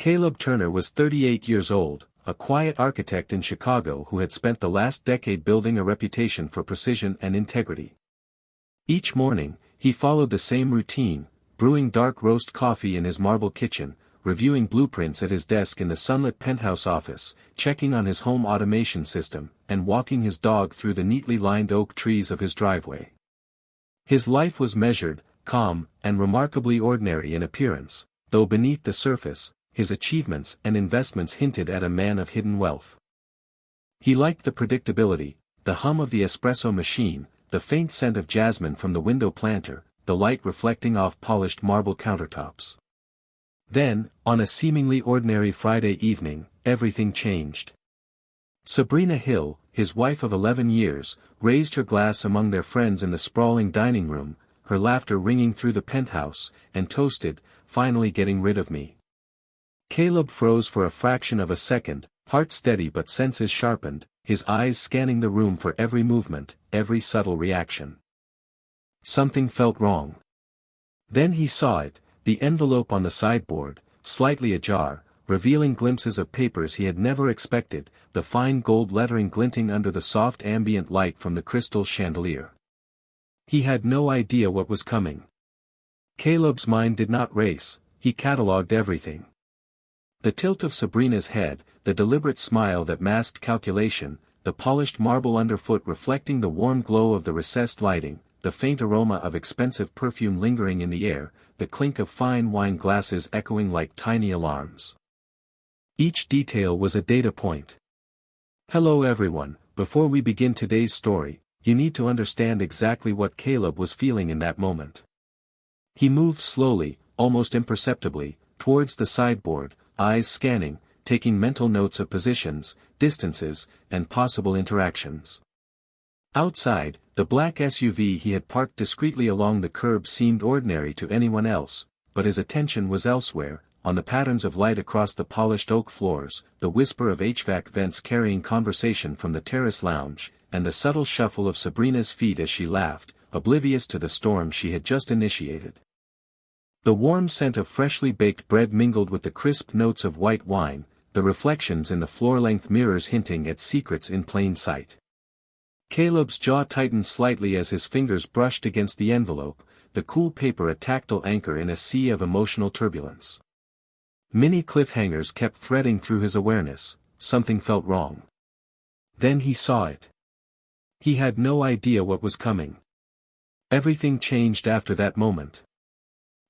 Caleb Turner was 38 years old, a quiet architect in Chicago who had spent the last decade building a reputation for precision and integrity. Each morning, he followed the same routine, brewing dark roast coffee in his marble kitchen, reviewing blueprints at his desk in the sunlit penthouse office, checking on his home automation system, and walking his dog through the neatly lined oak trees of his driveway. His life was measured, calm, and remarkably ordinary in appearance, though beneath the surface, his achievements and investments hinted at a man of hidden wealth. He liked the predictability, the hum of the espresso machine, the faint scent of jasmine from the window planter, the light reflecting off polished marble countertops. Then, on a seemingly ordinary Friday evening, everything changed. Sabrina Hill, his wife of 11 years, raised her glass among their friends in the sprawling dining room, her laughter ringing through the penthouse, and toasted, "Finally getting rid of me." Caleb froze for a fraction of a second, heart steady but senses sharpened, his eyes scanning the room for every movement, every subtle reaction. Something felt wrong. Then he saw it, the envelope on the sideboard, slightly ajar, revealing glimpses of papers he had never expected, the fine gold lettering glinting under the soft ambient light from the crystal chandelier. He had no idea what was coming. Caleb's mind did not race, he catalogued everything. The tilt of Sabrina's head, the deliberate smile that masked calculation, the polished marble underfoot reflecting the warm glow of the recessed lighting, the faint aroma of expensive perfume lingering in the air, the clink of fine wine glasses echoing like tiny alarms. Each detail was a data point. Hello everyone, before we begin today's story, you need to understand exactly what Caleb was feeling in that moment. He moved slowly, almost imperceptibly, towards the sideboard, eyes scanning, taking mental notes of positions, distances, and possible interactions. Outside, the black SUV he had parked discreetly along the curb seemed ordinary to anyone else, but his attention was elsewhere, on the patterns of light across the polished oak floors, the whisper of HVAC vents carrying conversation from the terrace lounge, and the subtle shuffle of Sabrina's feet as she laughed, oblivious to the storm she had just initiated. The warm scent of freshly baked bread mingled with the crisp notes of white wine, the reflections in the floor-length mirrors hinting at secrets in plain sight. Caleb's jaw tightened slightly as his fingers brushed against the envelope, the cool paper a tactile anchor in a sea of emotional turbulence. Many cliffhangers kept threading through his awareness, something felt wrong. Then he saw it. He had no idea what was coming. Everything changed after that moment.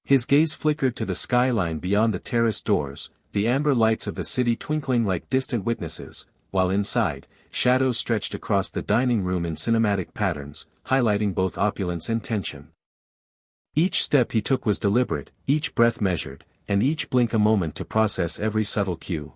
His gaze flickered to the skyline beyond the terrace doors, the amber lights of the city twinkling like distant witnesses, while inside, shadows stretched across the dining room in cinematic patterns, highlighting both opulence and tension. Each step he took was deliberate, each breath measured, and each blink a moment to process every subtle cue.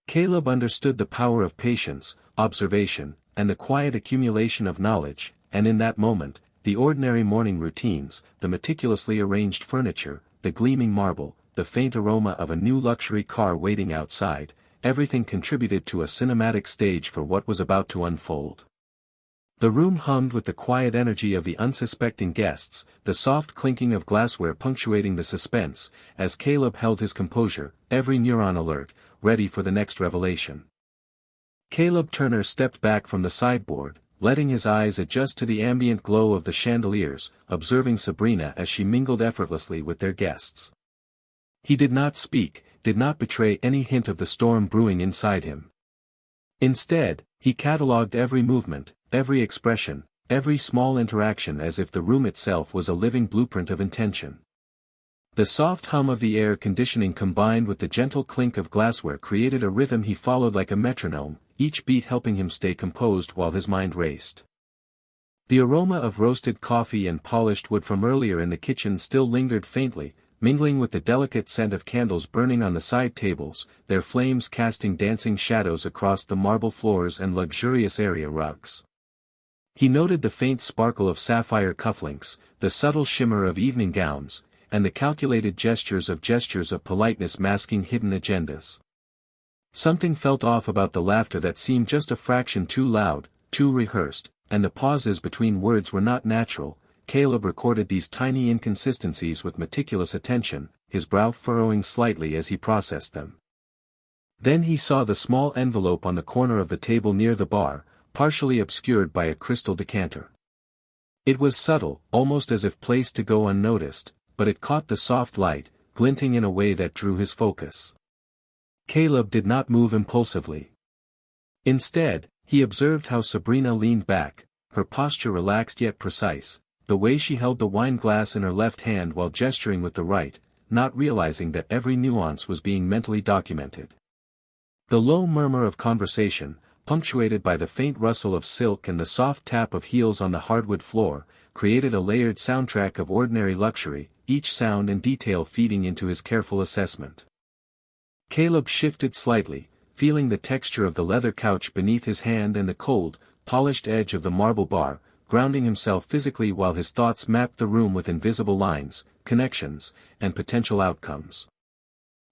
Caleb understood the power of patience, observation, and the quiet accumulation of knowledge, and in that moment, the ordinary morning routines, the meticulously arranged furniture, the gleaming marble, the faint aroma of a new luxury car waiting outside, everything contributed to a cinematic stage for what was about to unfold. The room hummed with the quiet energy of the unsuspecting guests, the soft clinking of glassware punctuating the suspense, as Caleb held his composure, every neuron alert, ready for the next revelation. Caleb Turner stepped back from the sideboard, letting his eyes adjust to the ambient glow of the chandeliers, observing Sabrina as she mingled effortlessly with their guests. He did not speak, did not betray any hint of the storm brewing inside him. Instead, he catalogued every movement, every expression, every small interaction as if the room itself was a living blueprint of intention. The soft hum of the air conditioning combined with the gentle clink of glassware created a rhythm he followed like a metronome, each beat helping him stay composed while his mind raced. The aroma of roasted coffee and polished wood from earlier in the kitchen still lingered faintly, mingling with the delicate scent of candles burning on the side tables, their flames casting dancing shadows across the marble floors and luxurious area rugs. He noted the faint sparkle of sapphire cufflinks, the subtle shimmer of evening gowns, and the calculated gestures of politeness masking hidden agendas. Something felt off about the laughter that seemed just a fraction too loud, too rehearsed, and the pauses between words were not natural. Caleb recorded these tiny inconsistencies with meticulous attention, his brow furrowing slightly as he processed them. Then he saw the small envelope on the corner of the table near the bar, partially obscured by a crystal decanter. It was subtle, almost as if placed to go unnoticed, but it caught the soft light, glinting in a way that drew his focus. Caleb did not move impulsively. Instead, he observed how Sabrina leaned back, her posture relaxed yet precise, the way she held the wine glass in her left hand while gesturing with the right, not realizing that every nuance was being mentally documented. The low murmur of conversation, punctuated by the faint rustle of silk and the soft tap of heels on the hardwood floor, created a layered soundtrack of ordinary luxury, each sound and detail feeding into his careful assessment. Caleb shifted slightly, feeling the texture of the leather couch beneath his hand and the cold, polished edge of the marble bar, grounding himself physically while his thoughts mapped the room with invisible lines, connections, and potential outcomes.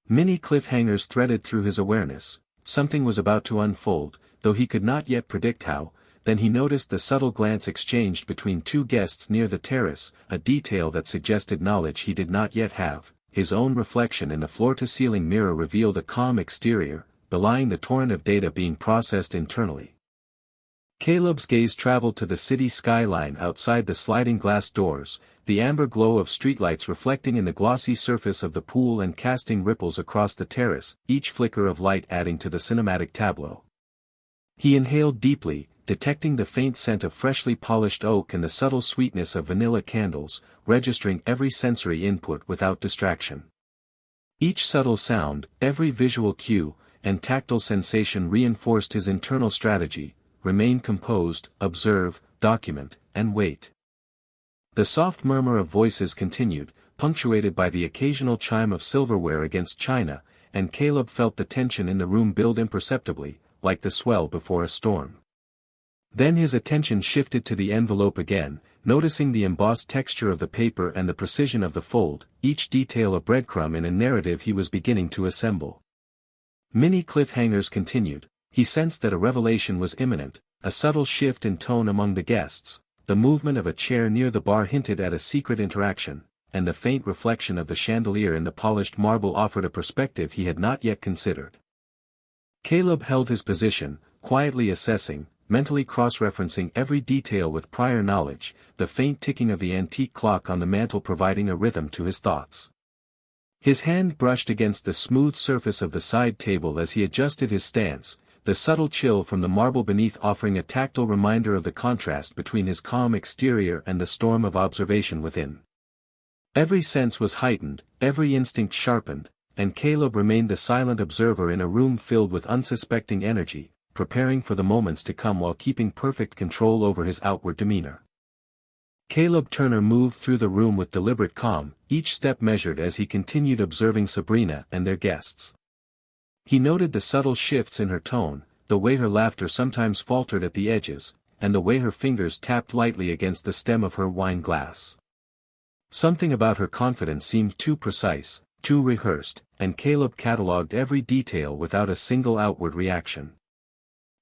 Many cliffhangers threaded through his awareness. Something was about to unfold, though he could not yet predict how. Then he noticed the subtle glance exchanged between two guests near the terrace, a detail that suggested knowledge he did not yet have. His own reflection in the floor-to-ceiling mirror revealed a calm exterior, belying the torrent of data being processed internally. Caleb's gaze traveled to the city skyline outside the sliding glass doors, the amber glow of streetlights reflecting in the glossy surface of the pool and casting ripples across the terrace, each flicker of light adding to the cinematic tableau. He inhaled deeply, detecting the faint scent of freshly polished oak and the subtle sweetness of vanilla candles, registering every sensory input without distraction. Each subtle sound, every visual cue, and tactile sensation reinforced his internal strategy: remain composed, observe, document, and wait. The soft murmur of voices continued, punctuated by the occasional chime of silverware against china, and Caleb felt the tension in the room build imperceptibly, like the swell before a storm. Then his attention shifted to the envelope again, noticing the embossed texture of the paper and the precision of the fold, each detail a breadcrumb in a narrative he was beginning to assemble. Many cliffhangers continued. He sensed that a revelation was imminent, a subtle shift in tone among the guests, the movement of a chair near the bar hinted at a secret interaction, and the faint reflection of the chandelier in the polished marble offered a perspective he had not yet considered. Caleb held his position, quietly assessing, mentally cross-referencing every detail with prior knowledge, the faint ticking of the antique clock on the mantel providing a rhythm to his thoughts. His hand brushed against the smooth surface of the side table as he adjusted his stance, the subtle chill from the marble beneath offering a tactile reminder of the contrast between his calm exterior and the storm of observation within. Every sense was heightened, every instinct sharpened, and Caleb remained the silent observer in a room filled with unsuspecting energy, preparing for the moments to come while keeping perfect control over his outward demeanor. Caleb Turner moved through the room with deliberate calm, each step measured as he continued observing Sabrina and their guests. He noted the subtle shifts in her tone, the way her laughter sometimes faltered at the edges, and the way her fingers tapped lightly against the stem of her wine glass. Something about her confidence seemed too precise, too rehearsed, and Caleb catalogued every detail without a single outward reaction.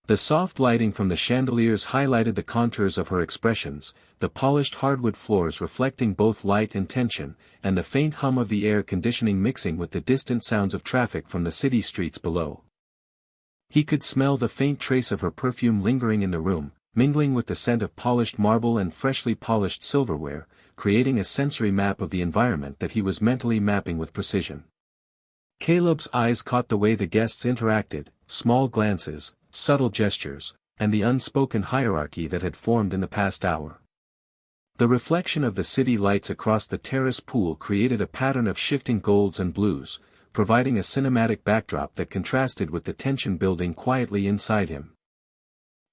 The soft lighting from the chandeliers highlighted the contours of her expressions, the polished hardwood floors reflecting both light and tension, and the faint hum of the air conditioning mixing with the distant sounds of traffic from the city streets below. He could smell the faint trace of her perfume lingering in the room, mingling with the scent of polished marble and freshly polished silverware, creating a sensory map of the environment that he was mentally mapping with precision. Caleb's eyes caught the way the guests interacted, small glances, subtle gestures, and the unspoken hierarchy that had formed in the past hour. The reflection of the city lights across the terrace pool created a pattern of shifting golds and blues, providing a cinematic backdrop that contrasted with the tension building quietly inside him.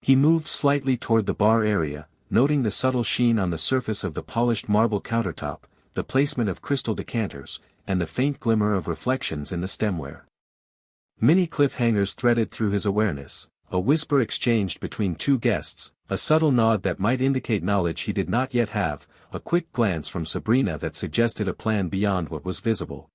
He moved slightly toward the bar area, noting the subtle sheen on the surface of the polished marble countertop, the placement of crystal decanters, and the faint glimmer of reflections in the stemware. Many cliffhangers threaded through his awareness, a whisper exchanged between two guests, a subtle nod that might indicate knowledge he did not yet have, a quick glance from Sabrina that suggested a plan beyond what was visible.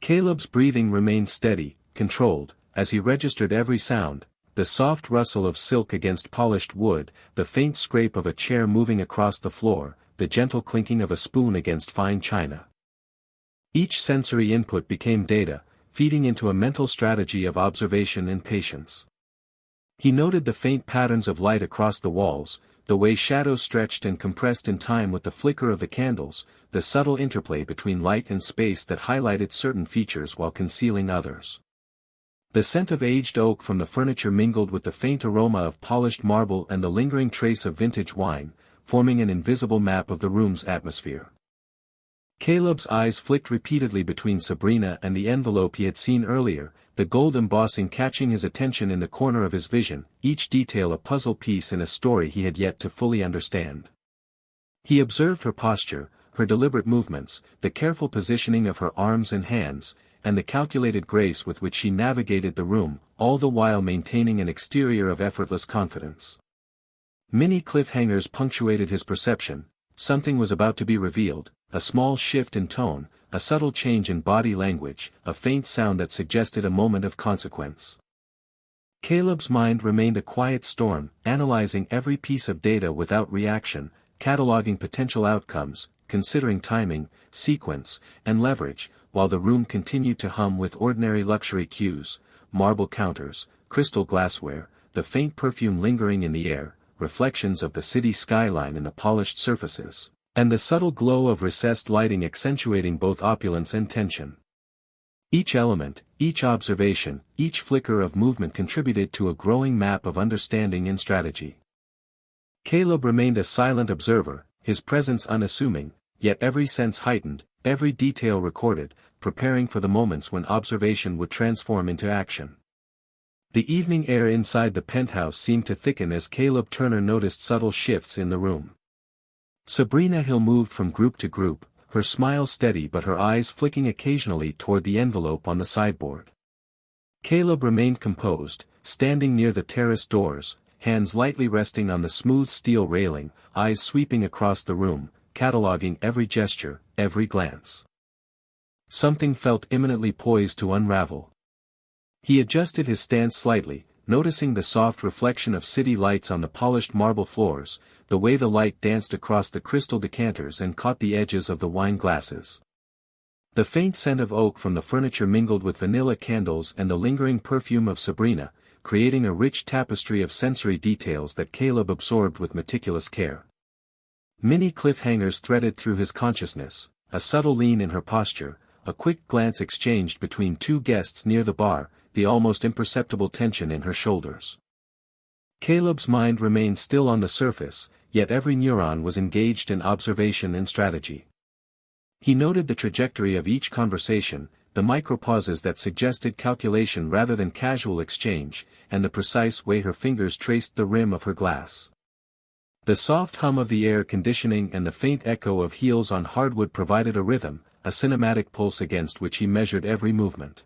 Caleb's breathing remained steady, controlled, as he registered every sound, the soft rustle of silk against polished wood, the faint scrape of a chair moving across the floor, the gentle clinking of a spoon against fine china. Each sensory input became data, feeding into a mental strategy of observation and patience. He noted the faint patterns of light across the walls, the way shadows stretched and compressed in time with the flicker of the candles, the subtle interplay between light and space that highlighted certain features while concealing others. The scent of aged oak from the furniture mingled with the faint aroma of polished marble and the lingering trace of vintage wine, forming an invisible map of the room's atmosphere. Caleb's eyes flicked repeatedly between Sabrina and the envelope he had seen earlier, the gold embossing catching his attention in the corner of his vision, each detail a puzzle piece in a story he had yet to fully understand. He observed her posture, her deliberate movements, the careful positioning of her arms and hands, and the calculated grace with which she navigated the room, all the while maintaining an exterior of effortless confidence. Many cliffhangers punctuated his perception. Something was about to be revealed, a small shift in tone, a subtle change in body language, a faint sound that suggested a moment of consequence. Caleb's mind remained a quiet storm, analyzing every piece of data without reaction, cataloging potential outcomes, considering timing, sequence, and leverage, while the room continued to hum with ordinary luxury cues, marble counters, crystal glassware, the faint perfume lingering in the air, reflections of the city skyline in the polished surfaces, and the subtle glow of recessed lighting accentuating both opulence and tension. Each element, each observation, each flicker of movement contributed to a growing map of understanding and strategy. Caleb remained a silent observer, his presence unassuming, yet every sense heightened, every detail recorded, preparing for the moments when observation would transform into action. The evening air inside the penthouse seemed to thicken as Caleb Turner noticed subtle shifts in the room. Sabrina Hill moved from group to group, her smile steady but her eyes flicking occasionally toward the envelope on the sideboard. Caleb remained composed, standing near the terrace doors, hands lightly resting on the smooth steel railing, eyes sweeping across the room, cataloging every gesture, every glance. Something felt imminently poised to unravel. He adjusted his stance slightly, noticing the soft reflection of city lights on the polished marble floors, the way the light danced across the crystal decanters and caught the edges of the wine glasses. The faint scent of oak from the furniture mingled with vanilla candles and the lingering perfume of Sabrina, creating a rich tapestry of sensory details that Caleb absorbed with meticulous care. Many cliffhangers threaded through his consciousness, a subtle lean in her posture, a quick glance exchanged between two guests near the bar, the almost imperceptible tension in her shoulders. Caleb's mind remained still on the surface, yet every neuron was engaged in observation and strategy. He noted the trajectory of each conversation, the micro-pauses that suggested calculation rather than casual exchange, and the precise way her fingers traced the rim of her glass. The soft hum of the air conditioning and the faint echo of heels on hardwood provided a rhythm, a cinematic pulse against which he measured every movement.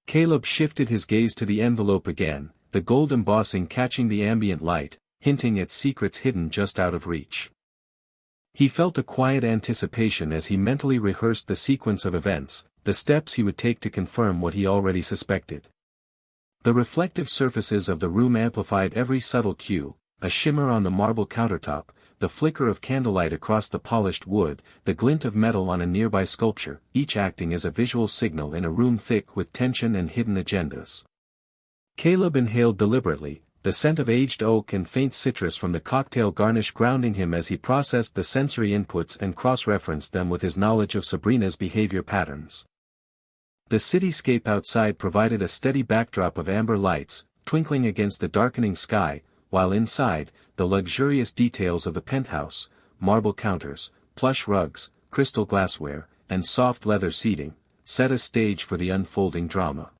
Caleb shifted his gaze to the envelope again, the gold embossing catching the ambient light, hinting at secrets hidden just out of reach. He felt a quiet anticipation as he mentally rehearsed the sequence of events, the steps he would take to confirm what he already suspected. The reflective surfaces of the room amplified every subtle cue, a shimmer on the marble countertop, the flicker of candlelight across the polished wood, the glint of metal on a nearby sculpture, each acting as a visual signal in a room thick with tension and hidden agendas. Caleb inhaled deliberately, the scent of aged oak and faint citrus from the cocktail garnish grounding him as he processed the sensory inputs and cross-referenced them with his knowledge of Sabrina's behavior patterns. The cityscape outside provided a steady backdrop of amber lights, twinkling against the darkening sky, while inside, the luxurious details of the penthouse, marble counters, plush rugs, crystal glassware, and soft leather seating, set a stage for the unfolding drama.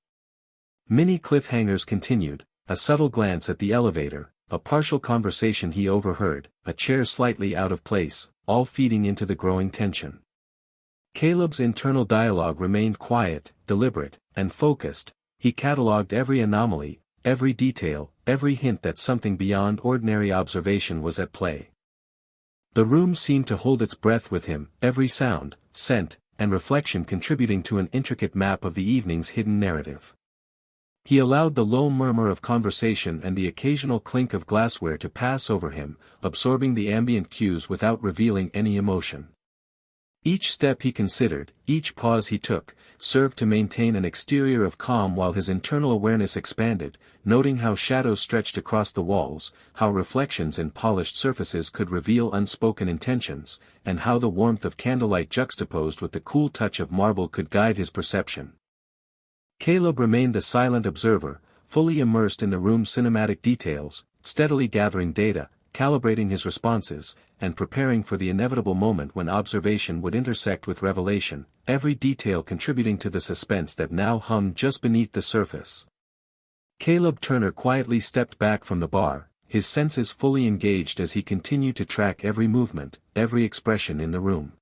Many cliffhangers continued, a subtle glance at the elevator, a partial conversation he overheard, a chair slightly out of place, all feeding into the growing tension. Caleb's internal dialogue remained quiet, deliberate, and focused. He catalogued every anomaly, every detail, every hint that something beyond ordinary observation was at play. The room seemed to hold its breath with him, every sound, scent, and reflection contributing to an intricate map of the evening's hidden narrative. He allowed the low murmur of conversation and the occasional clink of glassware to pass over him, absorbing the ambient cues without revealing any emotion. Each step he considered, each pause he took, served to maintain an exterior of calm while his internal awareness expanded, noting how shadows stretched across the walls, how reflections in polished surfaces could reveal unspoken intentions, and how the warmth of candlelight juxtaposed with the cool touch of marble could guide his perception. Caleb remained the silent observer, fully immersed in the room's cinematic details, steadily gathering data, calibrating his responses, and preparing for the inevitable moment when observation would intersect with revelation, every detail contributing to the suspense that now hung just beneath the surface. Caleb Turner quietly stepped back from the bar, his senses fully engaged as he continued to track every movement, every expression in the room.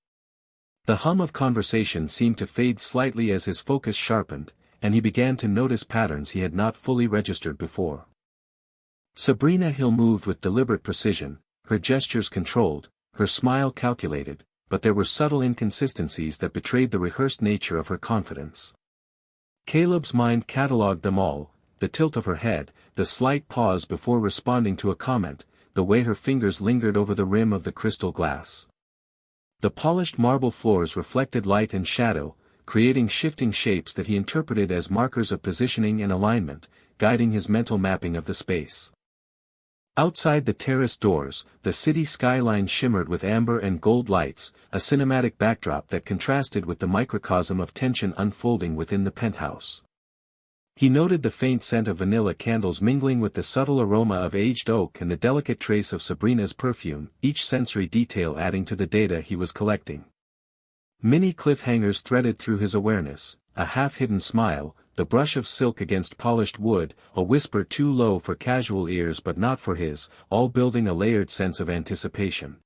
The hum of conversation seemed to fade slightly as his focus sharpened, and he began to notice patterns he had not fully registered before. Sabrina Hill moved with deliberate precision, her gestures controlled, her smile calculated, but there were subtle inconsistencies that betrayed the rehearsed nature of her confidence. Caleb's mind catalogued them all: the tilt of her head, the slight pause before responding to a comment, the way her fingers lingered over the rim of the crystal glass. The polished marble floors reflected light and shadow, creating shifting shapes that he interpreted as markers of positioning and alignment, guiding his mental mapping of the space. Outside the terrace doors, the city skyline shimmered with amber and gold lights, a cinematic backdrop that contrasted with the microcosm of tension unfolding within the penthouse. He noted the faint scent of vanilla candles mingling with the subtle aroma of aged oak and the delicate trace of Sabrina's perfume, each sensory detail adding to the data he was collecting. Many cliffhangers threaded through his awareness: a half-hidden smile, the brush of silk against polished wood, a whisper too low for casual ears but not for his, all building a layered sense of anticipation.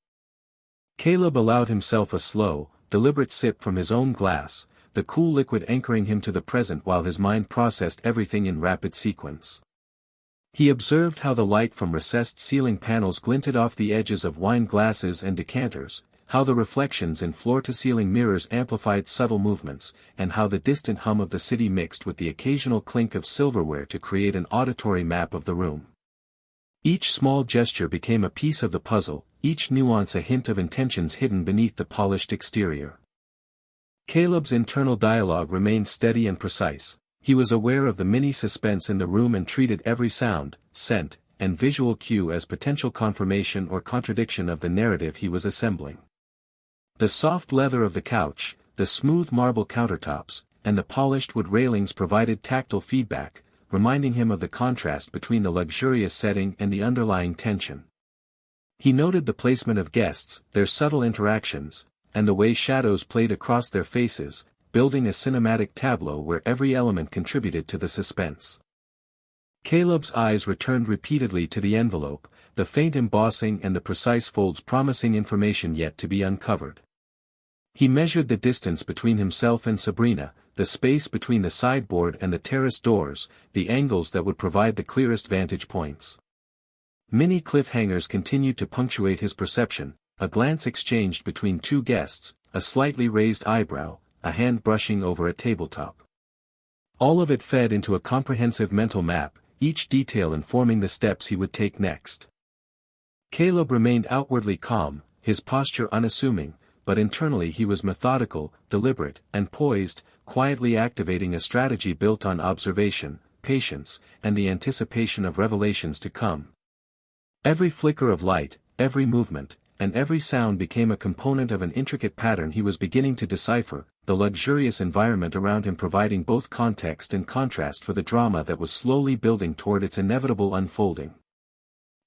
Caleb allowed himself a slow, deliberate sip from his own glass, the cool liquid anchoring him to the present while his mind processed everything in rapid sequence. He observed how the light from recessed ceiling panels glinted off the edges of wine glasses and decanters, how the reflections in floor-to-ceiling mirrors amplified subtle movements, and how the distant hum of the city mixed with the occasional clink of silverware to create an auditory map of the room. Each small gesture became a piece of the puzzle, each nuance a hint of intentions hidden beneath the polished exterior. Caleb's internal dialogue remained steady and precise. He was aware of the mini suspense in the room and treated every sound, scent, and visual cue as potential confirmation or contradiction of the narrative he was assembling. The soft leather of the couch, the smooth marble countertops, and the polished wood railings provided tactile feedback, reminding him of the contrast between the luxurious setting and the underlying tension. He noted the placement of guests, their subtle interactions, and the way shadows played across their faces, building a cinematic tableau where every element contributed to the suspense. Caleb's eyes returned repeatedly to the envelope, the faint embossing and the precise folds promising information yet to be uncovered. He measured the distance between himself and Sabrina, the space between the sideboard and the terrace doors, the angles that would provide the clearest vantage points. Many cliffhangers continued to punctuate his perception: a glance exchanged between two guests, a slightly raised eyebrow, a hand brushing over a tabletop. All of it fed into a comprehensive mental map, each detail informing the steps he would take next. Caleb remained outwardly calm, his posture unassuming, but internally he was methodical, deliberate, and poised, quietly activating a strategy built on observation, patience, and the anticipation of revelations to come. Every flicker of light, every movement, and every sound became a component of an intricate pattern he was beginning to decipher, the luxurious environment around him providing both context and contrast for the drama that was slowly building toward its inevitable unfolding.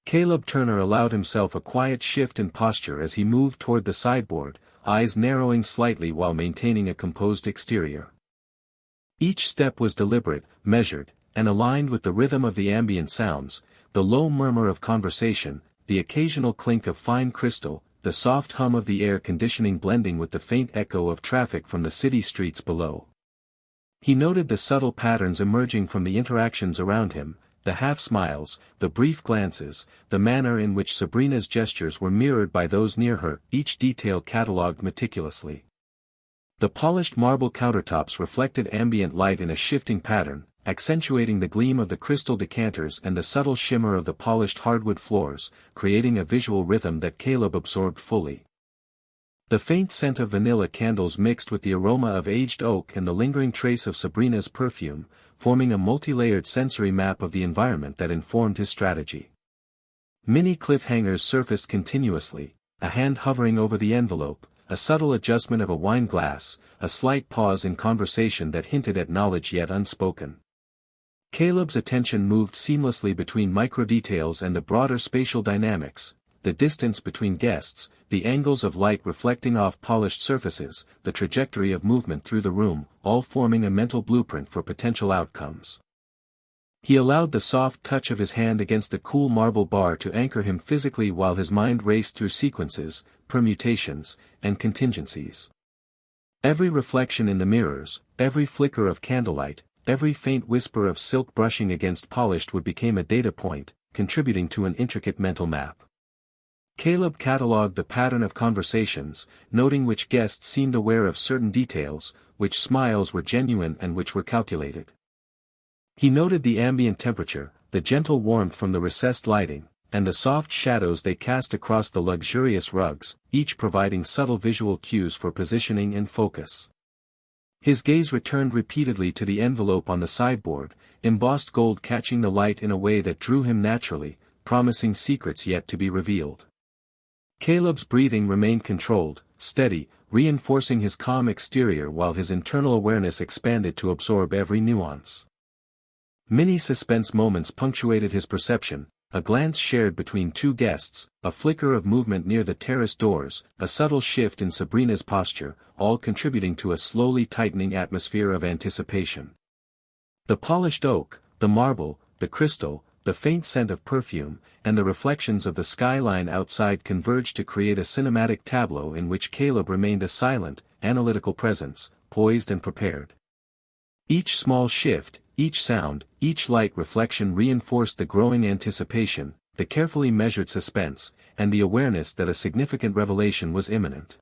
Caleb Turner allowed himself a quiet shift in posture as he moved toward the sideboard, eyes narrowing slightly while maintaining a composed exterior. Each step was deliberate, measured, and aligned with the rhythm of the ambient sounds, the low murmur of conversation, the occasional clink of fine crystal, the soft hum of the air conditioning blending with the faint echo of traffic from the city streets below. He noted the subtle patterns emerging from the interactions around him, the half-smiles, the brief glances, the manner in which Sabrina's gestures were mirrored by those near her, each detail catalogued meticulously. The polished marble countertops reflected ambient light in a shifting pattern, accentuating the gleam of the crystal decanters and the subtle shimmer of the polished hardwood floors, creating a visual rhythm that Caleb absorbed fully. The faint scent of vanilla candles mixed with the aroma of aged oak and the lingering trace of Sabrina's perfume, forming a multi-layered sensory map of the environment that informed his strategy. Many cliffhangers surfaced continuously, a hand hovering over the envelope, a subtle adjustment of a wine glass, a slight pause in conversation that hinted at knowledge yet unspoken. Caleb's attention moved seamlessly between microdetails and the broader spatial dynamics, the distance between guests, the angles of light reflecting off polished surfaces, the trajectory of movement through the room, all forming a mental blueprint for potential outcomes. He allowed the soft touch of his hand against the cool marble bar to anchor him physically while his mind raced through sequences, permutations, and contingencies. Every reflection in the mirrors, every flicker of candlelight, every faint whisper of silk brushing against polished wood became a data point, contributing to an intricate mental map. Caleb catalogued the pattern of conversations, noting which guests seemed aware of certain details, which smiles were genuine and which were calculated. He noted the ambient temperature, the gentle warmth from the recessed lighting, and the soft shadows they cast across the luxurious rugs, each providing subtle visual cues for positioning and focus. His gaze returned repeatedly to the envelope on the sideboard, embossed gold catching the light in a way that drew him naturally, promising secrets yet to be revealed. Caleb's breathing remained controlled, steady, reinforcing his calm exterior while his internal awareness expanded to absorb every nuance. Many suspense moments punctuated his perception, a glance shared between two guests, a flicker of movement near the terrace doors, a subtle shift in Sabrina's posture, all contributing to a slowly tightening atmosphere of anticipation. The polished oak, the marble, the crystal, the faint scent of perfume, and the reflections of the skyline outside converged to create a cinematic tableau in which Caleb remained a silent, analytical presence, poised and prepared. Each small shift, each sound, each light reflection reinforced the growing anticipation, the carefully measured suspense, and the awareness that a significant revelation was imminent.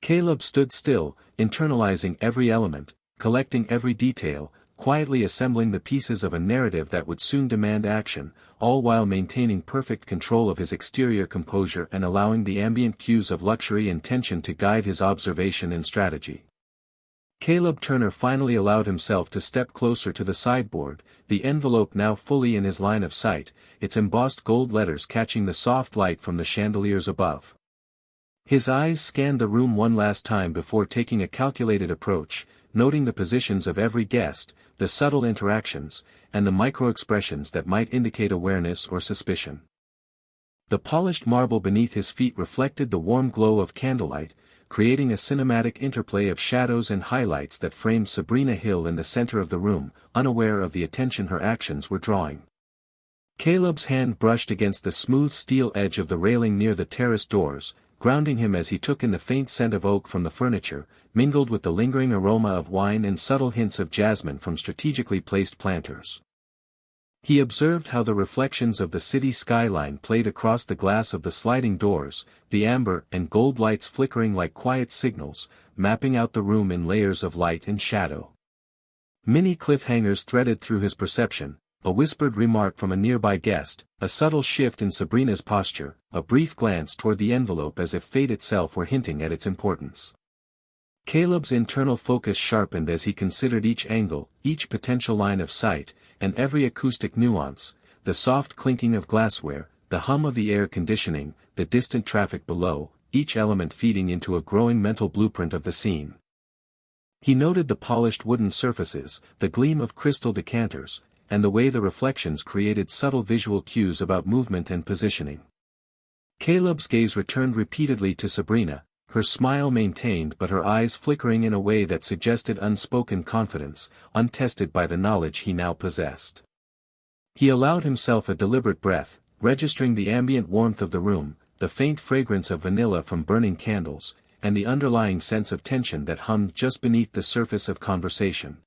Caleb stood still, internalizing every element, collecting every detail, quietly assembling the pieces of a narrative that would soon demand action, all while maintaining perfect control of his exterior composure and allowing the ambient cues of luxury and tension to guide his observation and strategy. Caleb Turner finally allowed himself to step closer to the sideboard, the envelope now fully in his line of sight, its embossed gold letters catching the soft light from the chandeliers above. His eyes scanned the room one last time before taking a calculated approach, noting the positions of every guest, the subtle interactions, and the micro-expressions that might indicate awareness or suspicion. The polished marble beneath his feet reflected the warm glow of candlelight, creating a cinematic interplay of shadows and highlights that framed Sabrina Hill in the center of the room, unaware of the attention her actions were drawing. Caleb's hand brushed against the smooth steel edge of the railing near the terrace doors, grounding him as he took in the faint scent of oak from the furniture, mingled with the lingering aroma of wine and subtle hints of jasmine from strategically placed planters. He observed how the reflections of the city skyline played across the glass of the sliding doors, the amber and gold lights flickering like quiet signals, mapping out the room in layers of light and shadow. Many cliffhangers threaded through his perception, a whispered remark from a nearby guest, a subtle shift in Sabrina's posture, a brief glance toward the envelope as if fate itself were hinting at its importance. Caleb's internal focus sharpened as he considered each angle, each potential line of sight, and every acoustic nuance, the soft clinking of glassware, the hum of the air conditioning, the distant traffic below, each element feeding into a growing mental blueprint of the scene. He noted the polished wooden surfaces, the gleam of crystal decanters, and the way the reflections created subtle visual cues about movement and positioning. Caleb's gaze returned repeatedly to Sabrina, her smile maintained but her eyes flickering in a way that suggested unspoken confidence, untested by the knowledge he now possessed. He allowed himself a deliberate breath, registering the ambient warmth of the room, the faint fragrance of vanilla from burning candles, and the underlying sense of tension that hummed just beneath the surface of conversation.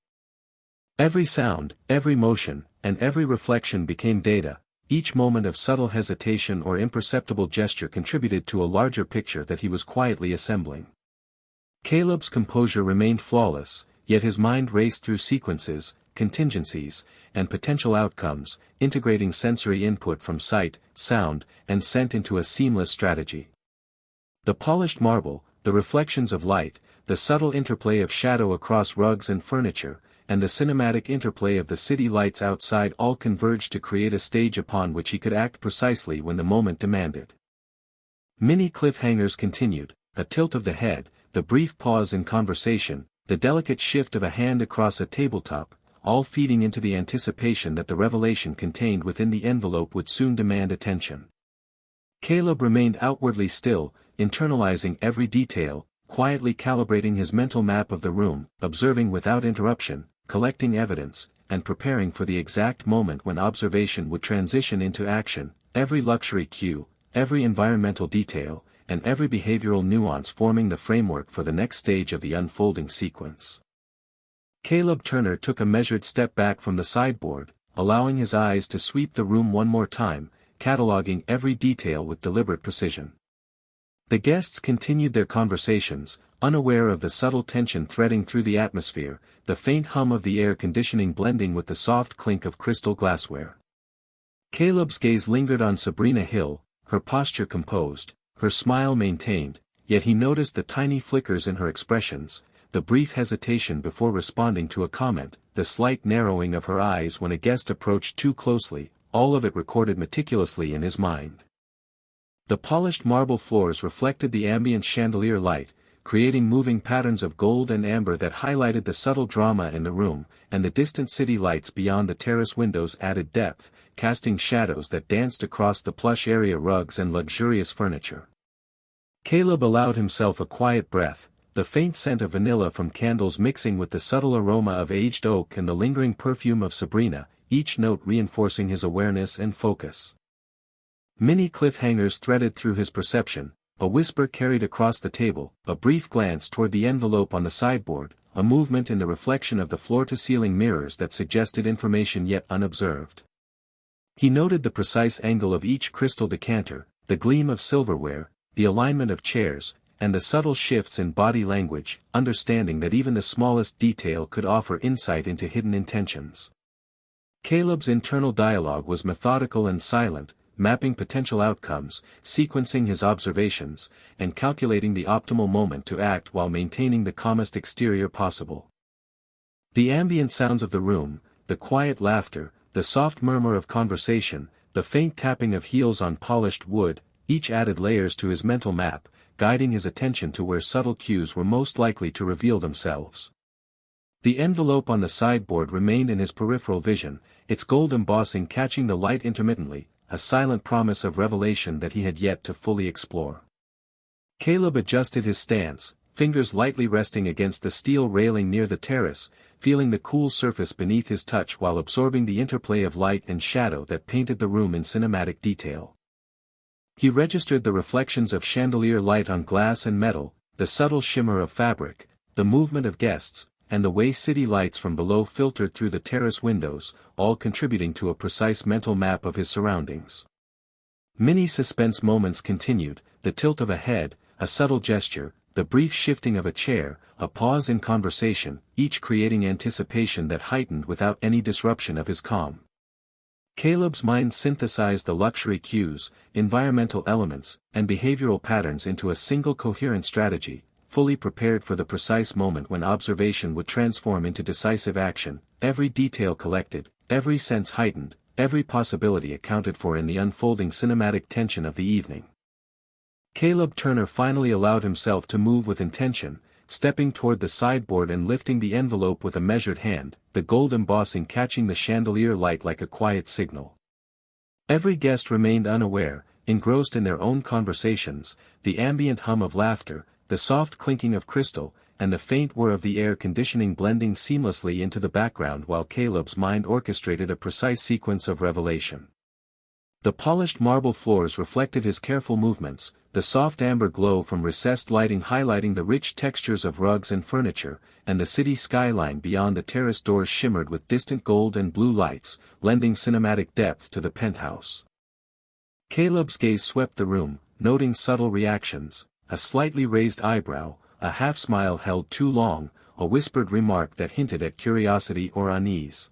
Every sound, every motion, and every reflection became data. Each moment of subtle hesitation or imperceptible gesture contributed to a larger picture that he was quietly assembling. Caleb's composure remained flawless, yet his mind raced through sequences, contingencies, and potential outcomes, integrating sensory input from sight, sound, and scent into a seamless strategy. The polished marble, the reflections of light, the subtle interplay of shadow across rugs and furniture, and the cinematic interplay of the city lights outside all converged to create a stage upon which he could act precisely when the moment demanded. Many cliffhangers continued, a tilt of the head, the brief pause in conversation, the delicate shift of a hand across a tabletop, all feeding into the anticipation that the revelation contained within the envelope would soon demand attention. Caleb remained outwardly still, internalizing every detail, quietly calibrating his mental map of the room, observing without interruption, collecting evidence, and preparing for the exact moment when observation would transition into action, every luxury cue, every environmental detail, and every behavioral nuance forming the framework for the next stage of the unfolding sequence. Caleb Turner took a measured step back from the sideboard, allowing his eyes to sweep the room one more time, cataloging every detail with deliberate precision. The guests continued their conversations, unaware of the subtle tension threading through the atmosphere, the faint hum of the air conditioning blending with the soft clink of crystal glassware. Caleb's gaze lingered on Sabrina Hill, her posture composed, her smile maintained, yet he noticed the tiny flickers in her expressions, the brief hesitation before responding to a comment, the slight narrowing of her eyes when a guest approached too closely, all of it recorded meticulously in his mind. The polished marble floors reflected the ambient chandelier light, creating moving patterns of gold and amber that highlighted the subtle drama in the room, and the distant city lights beyond the terrace windows added depth, casting shadows that danced across the plush area rugs and luxurious furniture. Caleb allowed himself a quiet breath, the faint scent of vanilla from candles mixing with the subtle aroma of aged oak and the lingering perfume of Sabrina, each note reinforcing his awareness and focus. Many cliffhangers threaded through his perception, a whisper carried across the table, a brief glance toward the envelope on the sideboard, a movement in the reflection of the floor-to-ceiling mirrors that suggested information yet unobserved. He noted the precise angle of each crystal decanter, the gleam of silverware, the alignment of chairs, and the subtle shifts in body language, understanding that even the smallest detail could offer insight into hidden intentions. Caleb's internal dialogue was methodical and silent, mapping potential outcomes, sequencing his observations, and calculating the optimal moment to act while maintaining the calmest exterior possible. The ambient sounds of the room, the quiet laughter, the soft murmur of conversation, the faint tapping of heels on polished wood, each added layers to his mental map, guiding his attention to where subtle cues were most likely to reveal themselves. The envelope on the sideboard remained in his peripheral vision, its gold embossing catching the light intermittently, a silent promise of revelation that he had yet to fully explore. Caleb adjusted his stance, fingers lightly resting against the steel railing near the terrace, feeling the cool surface beneath his touch while absorbing the interplay of light and shadow that painted the room in cinematic detail. He registered the reflections of chandelier light on glass and metal, the subtle shimmer of fabric, the movement of guests, and the way city lights from below filtered through the terrace windows, all contributing to a precise mental map of his surroundings. Many suspense moments continued, the tilt of a head, a subtle gesture, the brief shifting of a chair, a pause in conversation, each creating anticipation that heightened without any disruption of his calm. Caleb's mind synthesized the luxury cues, environmental elements, and behavioral patterns into a single coherent strategy, fully prepared for the precise moment when observation would transform into decisive action, every detail collected, every sense heightened, every possibility accounted for in the unfolding cinematic tension of the evening. Caleb Turner finally allowed himself to move with intention, stepping toward the sideboard and lifting the envelope with a measured hand, the gold embossing catching the chandelier light like a quiet signal. Every guest remained unaware, engrossed in their own conversations, the ambient hum of laughter, the soft clinking of crystal, and the faint whir of the air conditioning blending seamlessly into the background while Caleb's mind orchestrated a precise sequence of revelation. The polished marble floors reflected his careful movements, the soft amber glow from recessed lighting highlighting the rich textures of rugs and furniture, and the city skyline beyond the terrace doors shimmered with distant gold and blue lights, lending cinematic depth to the penthouse. Caleb's gaze swept the room, noting subtle reactions, a slightly raised eyebrow, a half-smile held too long, a whispered remark that hinted at curiosity or unease.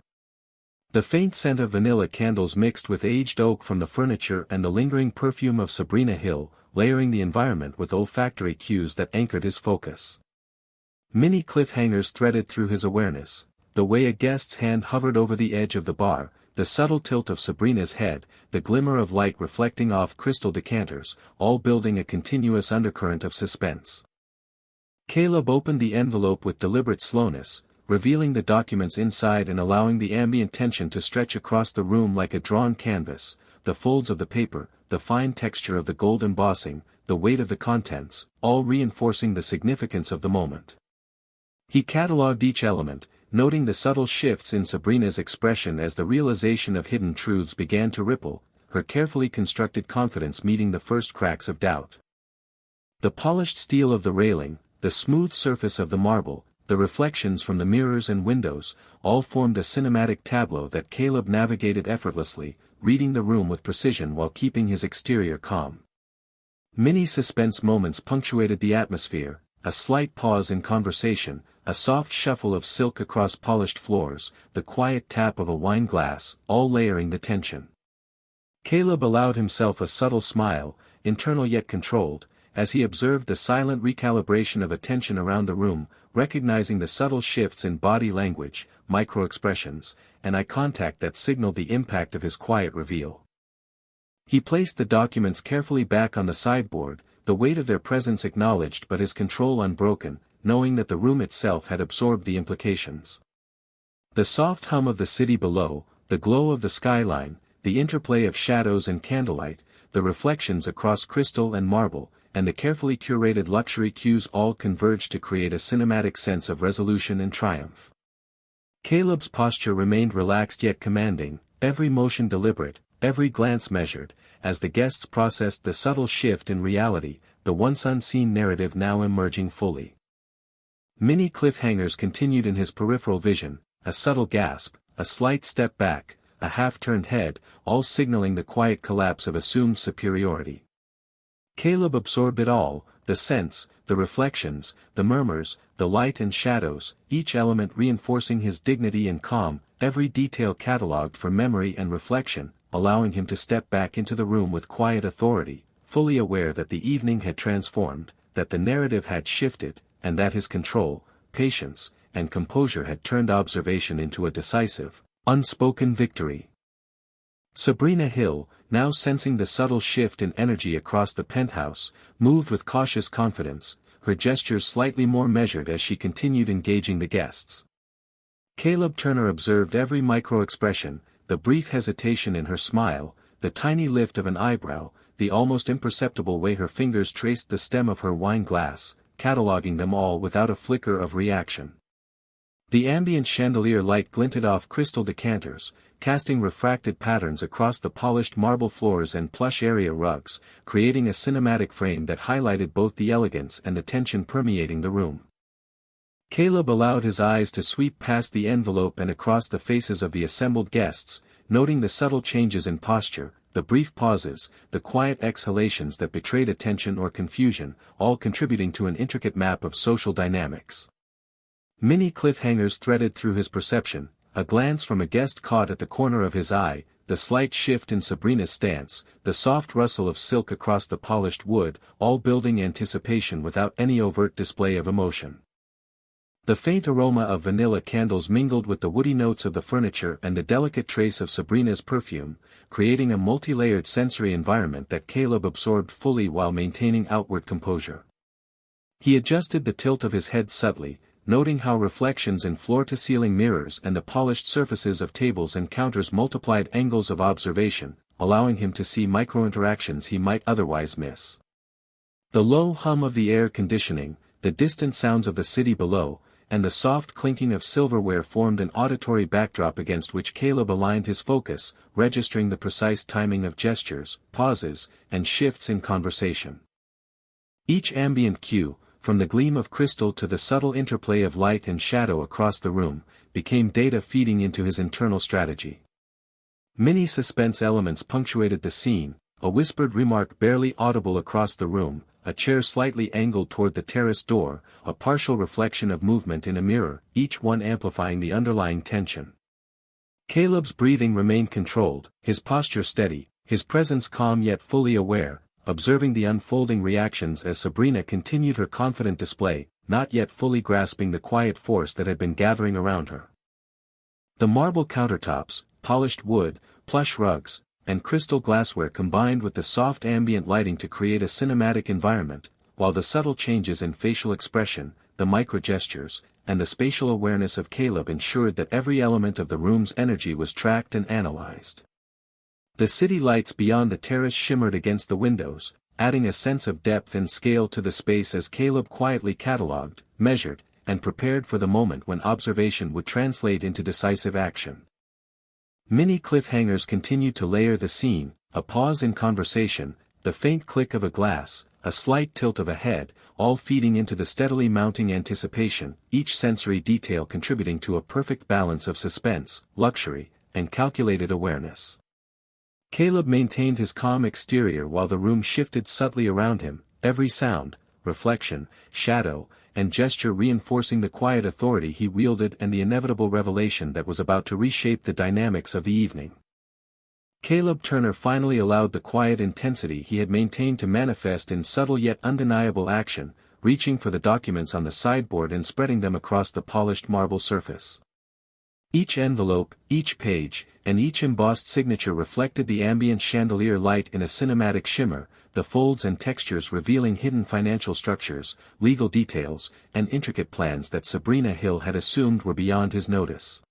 The faint scent of vanilla candles mixed with aged oak from the furniture and the lingering perfume of Sabrina Hill, layering the environment with olfactory cues that anchored his focus. Many cliffhangers threaded through his awareness: the way a guest's hand hovered over the edge of the bar, the subtle tilt of Sabrina's head, the glimmer of light reflecting off crystal decanters, all building a continuous undercurrent of suspense. Caleb opened the envelope with deliberate slowness, revealing the documents inside and allowing the ambient tension to stretch across the room like a drawn canvas: the folds of the paper, the fine texture of the gold embossing, the weight of the contents, all reinforcing the significance of the moment. He catalogued each element, noting the subtle shifts in Sabrina's expression as the realization of hidden truths began to ripple, her carefully constructed confidence meeting the first cracks of doubt. The polished steel of the railing, the smooth surface of the marble, the reflections from the mirrors and windows, all formed a cinematic tableau that Caleb navigated effortlessly, reading the room with precision while keeping his exterior calm. Many suspense moments punctuated the atmosphere: a slight pause in conversation, a soft shuffle of silk across polished floors, the quiet tap of a wine glass, all layering the tension. Caleb allowed himself a subtle smile, internal yet controlled, as he observed the silent recalibration of attention around the room, recognizing the subtle shifts in body language, micro-expressions, and eye contact that signaled the impact of his quiet reveal. He placed the documents carefully back on the sideboard, the weight of their presence acknowledged but his control unbroken, knowing that the room itself had absorbed the implications. The soft hum of the city below, the glow of the skyline, the interplay of shadows and candlelight, the reflections across crystal and marble, and the carefully curated luxury cues all converged to create a cinematic sense of resolution and triumph. Caleb's posture remained relaxed yet commanding, every motion deliberate, every glance measured, as the guests processed the subtle shift in reality, the once unseen narrative now emerging fully. Many cliffhangers continued in his peripheral vision: a subtle gasp, a slight step back, a half-turned head, all signaling the quiet collapse of assumed superiority. Caleb absorbed it all: the scents, the reflections, the murmurs, the light and shadows, each element reinforcing his dignity and calm, every detail catalogued for memory and reflection, allowing him to step back into the room with quiet authority, fully aware that the evening had transformed, that the narrative had shifted, and that his control, patience, and composure had turned observation into a decisive, unspoken victory. Sabrina Hill, now sensing the subtle shift in energy across the penthouse, moved with cautious confidence, her gestures slightly more measured as she continued engaging the guests. Caleb Turner observed every micro-expression: the brief hesitation in her smile, the tiny lift of an eyebrow, the almost imperceptible way her fingers traced the stem of her wine glass, cataloguing them all without a flicker of reaction. The ambient chandelier light glinted off crystal decanters, casting refracted patterns across the polished marble floors and plush area rugs, creating a cinematic frame that highlighted both the elegance and the tension permeating the room. Caleb allowed his eyes to sweep past the envelope and across the faces of the assembled guests, noting the subtle changes in posture, the brief pauses, the quiet exhalations that betrayed attention or confusion, all contributing to an intricate map of social dynamics. Many cliffhangers threaded through his perception: a glance from a guest caught at the corner of his eye, the slight shift in Sabrina's stance, the soft rustle of silk across the polished wood, all building anticipation without any overt display of emotion. The faint aroma of vanilla candles mingled with the woody notes of the furniture and the delicate trace of Sabrina's perfume, creating a multi-layered sensory environment that Caleb absorbed fully while maintaining outward composure. He adjusted the tilt of his head subtly, noting how reflections in floor-to-ceiling mirrors and the polished surfaces of tables and counters multiplied angles of observation, allowing him to see micro-interactions he might otherwise miss. The low hum of the air conditioning, the distant sounds of the city below, and the soft clinking of silverware formed an auditory backdrop against which Caleb aligned his focus, registering the precise timing of gestures, pauses, and shifts in conversation. Each ambient cue, from the gleam of crystal to the subtle interplay of light and shadow across the room, became data feeding into his internal strategy. Many suspense elements punctuated the scene: a whispered remark barely audible across the room, a chair slightly angled toward the terrace door, a partial reflection of movement in a mirror, each one amplifying the underlying tension. Caleb's breathing remained controlled, his posture steady, his presence calm yet fully aware, observing the unfolding reactions as Sabrina continued her confident display, not yet fully grasping the quiet force that had been gathering around her. The marble countertops, polished wood, plush rugs, and crystal glassware combined with the soft ambient lighting to create a cinematic environment, while the subtle changes in facial expression, the micro-gestures, and the spatial awareness of Caleb ensured that every element of the room's energy was tracked and analyzed. The city lights beyond the terrace shimmered against the windows, adding a sense of depth and scale to the space as Caleb quietly catalogued, measured, and prepared for the moment when observation would translate into decisive action. Many cliffhangers continued to layer the scene, a pause in conversation, the faint click of a glass, a slight tilt of a head, all feeding into the steadily mounting anticipation, each sensory detail contributing to a perfect balance of suspense, luxury, and calculated awareness. Caleb maintained his calm exterior while the room shifted subtly around him, every sound, reflection, shadow, and gesture reinforcing the quiet authority he wielded and the inevitable revelation that was about to reshape the dynamics of the evening. Caleb Turner finally allowed the quiet intensity he had maintained to manifest in subtle yet undeniable action, reaching for the documents on the sideboard and spreading them across the polished marble surface. Each envelope, each page, and each embossed signature reflected the ambient chandelier light in a cinematic shimmer, the folds and textures revealing hidden financial structures, legal details, and intricate plans that Sabrina Hill had assumed were beyond his notice.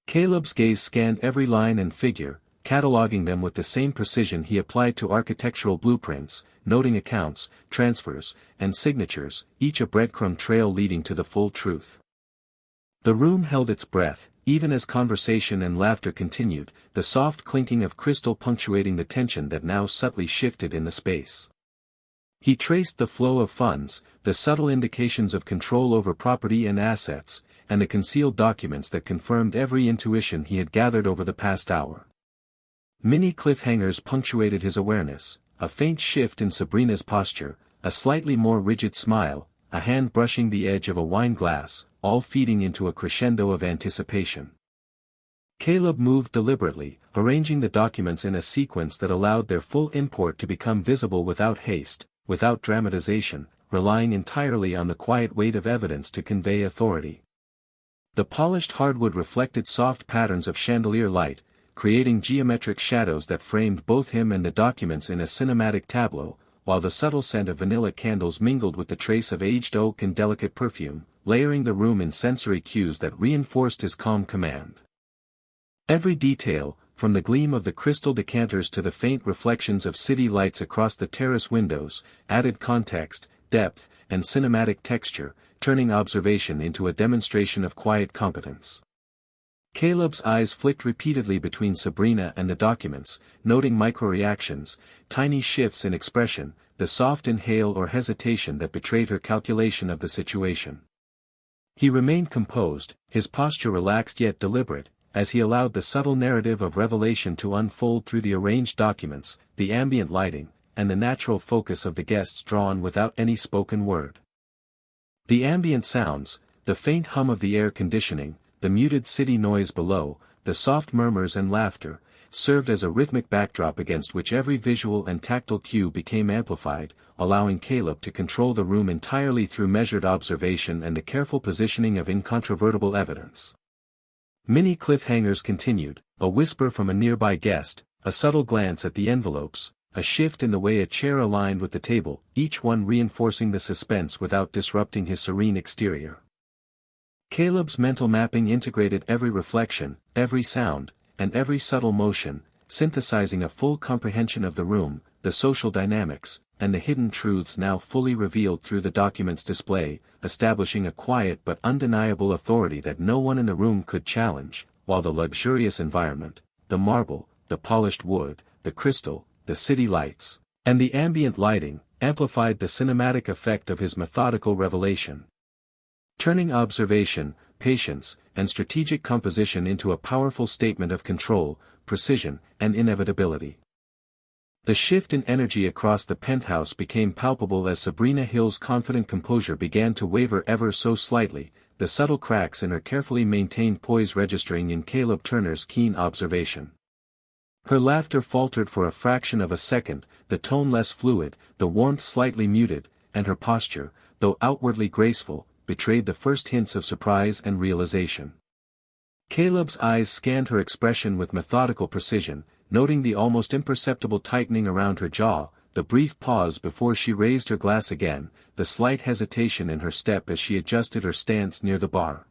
Caleb's gaze scanned every line and figure, cataloging them with the same precision he applied to architectural blueprints, noting accounts, transfers, and signatures, each a breadcrumb trail leading to the full truth. The room held its breath, even as conversation and laughter continued, the soft clinking of crystal punctuating the tension that now subtly shifted in the space. He traced the flow of funds, the subtle indications of control over property and assets, and the concealed documents that confirmed every intuition he had gathered over the past hour. Many cliffhangers punctuated his awareness, a faint shift in Sabrina's posture, a slightly more rigid smile, a hand brushing the edge of a wine glass, all feeding into a crescendo of anticipation. Caleb moved deliberately, arranging the documents in a sequence that allowed their full import to become visible without haste, without dramatization, relying entirely on the quiet weight of evidence to convey authority. The polished hardwood reflected soft patterns of chandelier light, creating geometric shadows that framed both him and the documents in a cinematic tableau, while the subtle scent of vanilla candles mingled with the trace of aged oak and delicate perfume, layering the room in sensory cues that reinforced his calm command. Every detail, from the gleam of the crystal decanters to the faint reflections of city lights across the terrace windows, added context, depth, and cinematic texture, turning observation into a demonstration of quiet competence. Caleb's eyes flicked repeatedly between Sabrina and the documents, noting micro-reactions, tiny shifts in expression, the soft inhale or hesitation that betrayed her calculation of the situation. He remained composed, his posture relaxed yet deliberate, as he allowed the subtle narrative of revelation to unfold through the arranged documents, the ambient lighting, and the natural focus of the guests drawn without any spoken word. The ambient sounds, the faint hum of the air conditioning, the muted city noise below, the soft murmurs and laughter, served as a rhythmic backdrop against which every visual and tactile cue became amplified, allowing Caleb to control the room entirely through measured observation and the careful positioning of incontrovertible evidence. Many cliffhangers continued, a whisper from a nearby guest, a subtle glance at the envelopes, a shift in the way a chair aligned with the table, each one reinforcing the suspense without disrupting his serene exterior. Caleb's mental mapping integrated every reflection, every sound, and every subtle motion, synthesizing a full comprehension of the room, the social dynamics, and the hidden truths now fully revealed through the document's display, establishing a quiet but undeniable authority that no one in the room could challenge, while the luxurious environment, the marble, the polished wood, the crystal, the city lights, and the ambient lighting, amplified the cinematic effect of his methodical revelation. Turning observation, patience, and strategic composition into a powerful statement of control, precision, and inevitability. The shift in energy across the penthouse became palpable as Sabrina Hill's confident composure began to waver ever so slightly, the subtle cracks in her carefully maintained poise registering in Caleb Turner's keen observation. Her laughter faltered for a fraction of a second, the tone less fluid, the warmth slightly muted, and her posture, though outwardly graceful, betrayed the first hints of surprise and realization. Caleb's eyes scanned her expression with methodical precision, noting the almost imperceptible tightening around her jaw, the brief pause before she raised her glass again, the slight hesitation in her step as she adjusted her stance near the bar.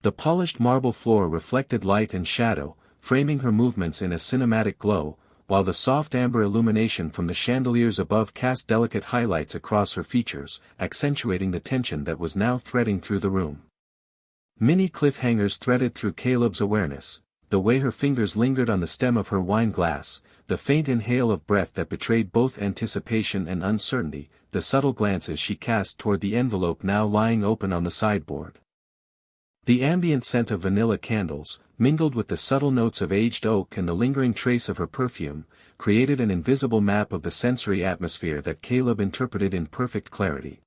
The polished marble floor reflected light and shadow, framing her movements in a cinematic glow, while the soft amber illumination from the chandeliers above cast delicate highlights across her features, accentuating the tension that was now threading through the room. Many cliffhangers threaded through Caleb's awareness, the way her fingers lingered on the stem of her wine glass, the faint inhale of breath that betrayed both anticipation and uncertainty, the subtle glances she cast toward the envelope now lying open on the sideboard. The ambient scent of vanilla candles, mingled with the subtle notes of aged oak and the lingering trace of her perfume, created an invisible map of the sensory atmosphere that Caleb interpreted in perfect clarity.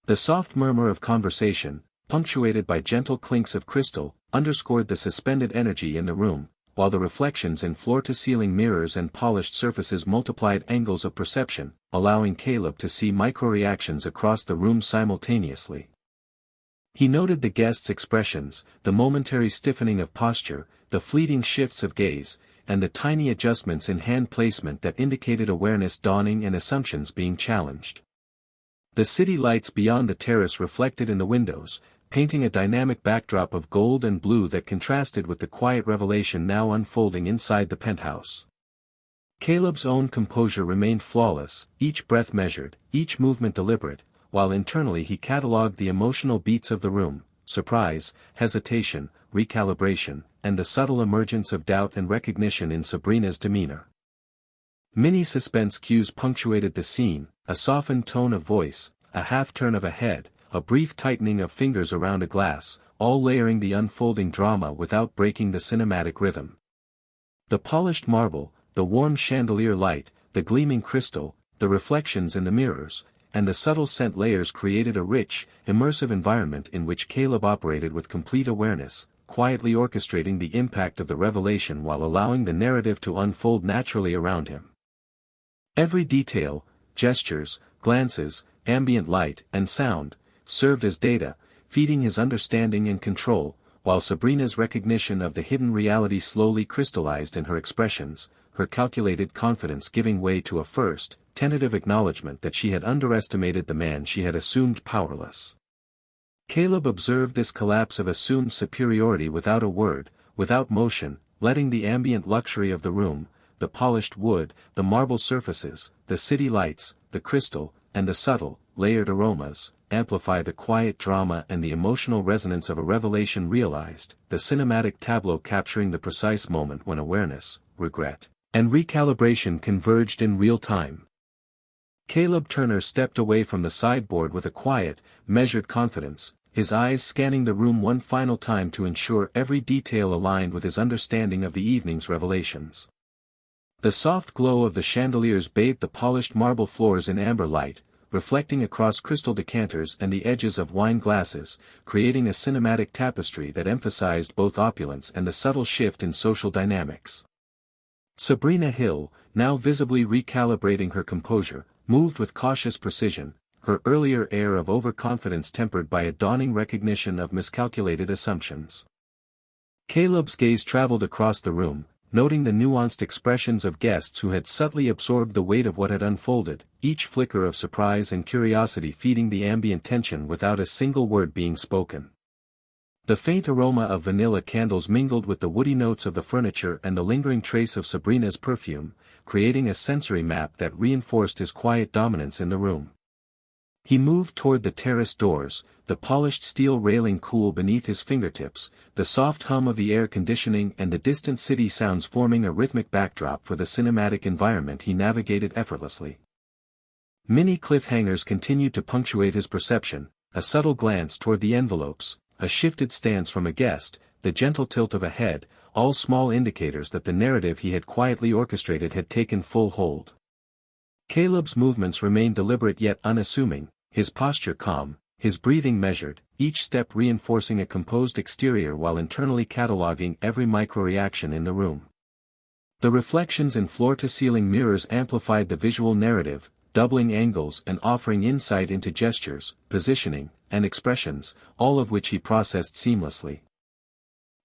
The soft murmur of conversation, punctuated by gentle clinks of crystal, underscored the suspended energy in the room, while the reflections in floor-to-ceiling mirrors and polished surfaces multiplied angles of perception, allowing Caleb to see micro-reactions across the room simultaneously. He noted the guests' expressions, the momentary stiffening of posture, the fleeting shifts of gaze, and the tiny adjustments in hand placement that indicated awareness dawning and assumptions being challenged. The city lights beyond the terrace reflected in the windows, painting a dynamic backdrop of gold and blue that contrasted with the quiet revelation now unfolding inside the penthouse. Caleb's own composure remained flawless, each breath measured, each movement deliberate, while internally he catalogued the emotional beats of the room, surprise, hesitation, recalibration, and the subtle emergence of doubt and recognition in Sabrina's demeanor. Many suspense cues punctuated the scene, a softened tone of voice, a half-turn of a head, a brief tightening of fingers around a glass, all layering the unfolding drama without breaking the cinematic rhythm. The polished marble, the warm chandelier light, the gleaming crystal, the reflections in the mirrors, and the subtle scent layers created a rich, immersive environment in which Caleb operated with complete awareness, quietly orchestrating the impact of the revelation while allowing the narrative to unfold naturally around him. Every detail, gestures, glances, ambient light, and sound, served as data, feeding his understanding and control, while Sabrina's recognition of the hidden reality slowly crystallized in her expressions, her calculated confidence giving way to a first, tentative acknowledgement that she had underestimated the man she had assumed powerless. Caleb observed this collapse of assumed superiority without a word, without motion, letting the ambient luxury of the room, the polished wood, the marble surfaces, the city lights, the crystal, and the subtle, layered aromas, amplify the quiet drama and the emotional resonance of a revelation realized, the cinematic tableau capturing the precise moment when awareness, regret, and recalibration converged in real time. Caleb Turner stepped away from the sideboard with a quiet, measured confidence, his eyes scanning the room one final time to ensure every detail aligned with his understanding of the evening's revelations. The soft glow of the chandeliers bathed the polished marble floors in amber light, reflecting across crystal decanters and the edges of wine glasses, creating a cinematic tapestry that emphasized both opulence and the subtle shift in social dynamics. Sabrina Hill, now visibly recalibrating her composure, moved with cautious precision, her earlier air of overconfidence tempered by a dawning recognition of miscalculated assumptions. Caleb's gaze traveled across the room, noting the nuanced expressions of guests who had subtly absorbed the weight of what had unfolded, each flicker of surprise and curiosity feeding the ambient tension without a single word being spoken. The faint aroma of vanilla candles mingled with the woody notes of the furniture and the lingering trace of Sabrina's perfume, creating a sensory map that reinforced his quiet dominance in the room. He moved toward the terrace doors, the polished steel railing cool beneath his fingertips, the soft hum of the air conditioning and the distant city sounds forming a rhythmic backdrop for the cinematic environment he navigated effortlessly. Many cliffhangers continued to punctuate his perception, a subtle glance toward the envelopes, a shifted stance from a guest, the gentle tilt of a head, all small indicators that the narrative he had quietly orchestrated had taken full hold. Caleb's movements remained deliberate yet unassuming, his posture calm, his breathing measured, each step reinforcing a composed exterior while internally cataloging every micro-reaction in the room. The reflections in floor-to-ceiling mirrors amplified the visual narrative, doubling angles and offering insight into gestures, positioning, and expressions, all of which he processed seamlessly.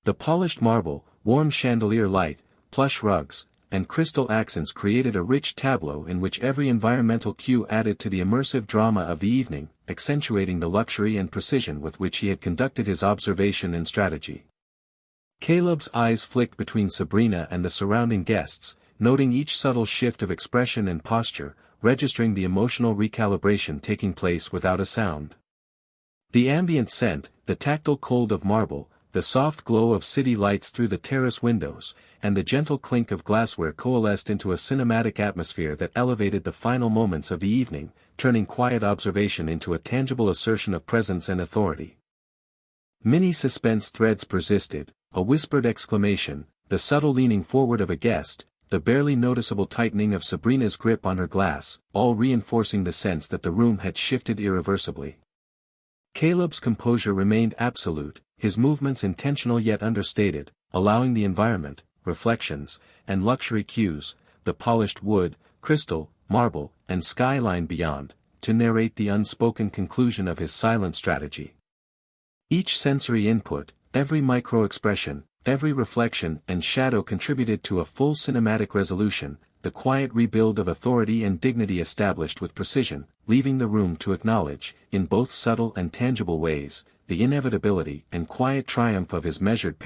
The polished marble, warm chandelier light, plush rugs, and crystal accents created a rich tableau in which every environmental cue added to the immersive drama of the evening, accentuating the luxury and precision with which he had conducted his observation and strategy. Caleb's eyes flicked between Sabrina and the surrounding guests, noting each subtle shift of expression and posture, registering the emotional recalibration taking place without a sound. The ambient scent, the tactile cold of marble, the soft glow of city lights through the terrace windows, and the gentle clink of glassware coalesced into a cinematic atmosphere that elevated the final moments of the evening, turning quiet observation into a tangible assertion of presence and authority. Many suspense threads persisted, a whispered exclamation, the subtle leaning forward of a guest, the barely noticeable tightening of Sabrina's grip on her glass, all reinforcing the sense that the room had shifted irreversibly. Caleb's composure remained absolute, his movements intentional yet understated, allowing the environment, reflections, and luxury cues, the polished wood, crystal, marble, and skyline beyond, to narrate the unspoken conclusion of his silent strategy. Each sensory input, every micro-expression, every reflection and shadow contributed to a full cinematic resolution, the quiet rebuild of authority and dignity established with precision, leaving the room to acknowledge, in both subtle and tangible ways, the inevitability and quiet triumph of his measured pace.